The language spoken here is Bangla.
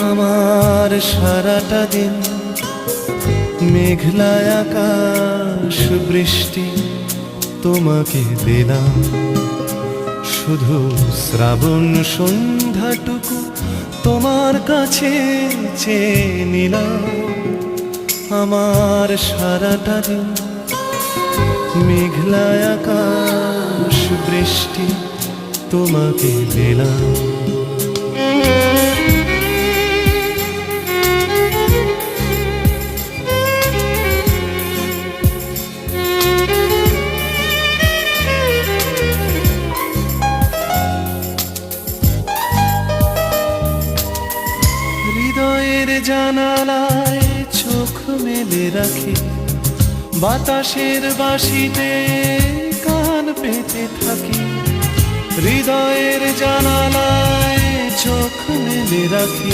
আমার সারাটা দিন মেঘলা আকাশ বৃষ্টি তোমাকে দিলাম, শুধু শ্রাবণ সন্ধ্যাটুকু তোমার কাছে চেয়ে নিলাম। আমার সারাটা দিন মেঘলা আকাশ বৃষ্টি তোমাকে দিলাম। হৃদয়ের জানালায় চোখ মেলে রাখি, বাতাসের বাঁশিতে কান পেতে থাকি। হৃদয়ের জানালায় চোখ মেলে রাখি,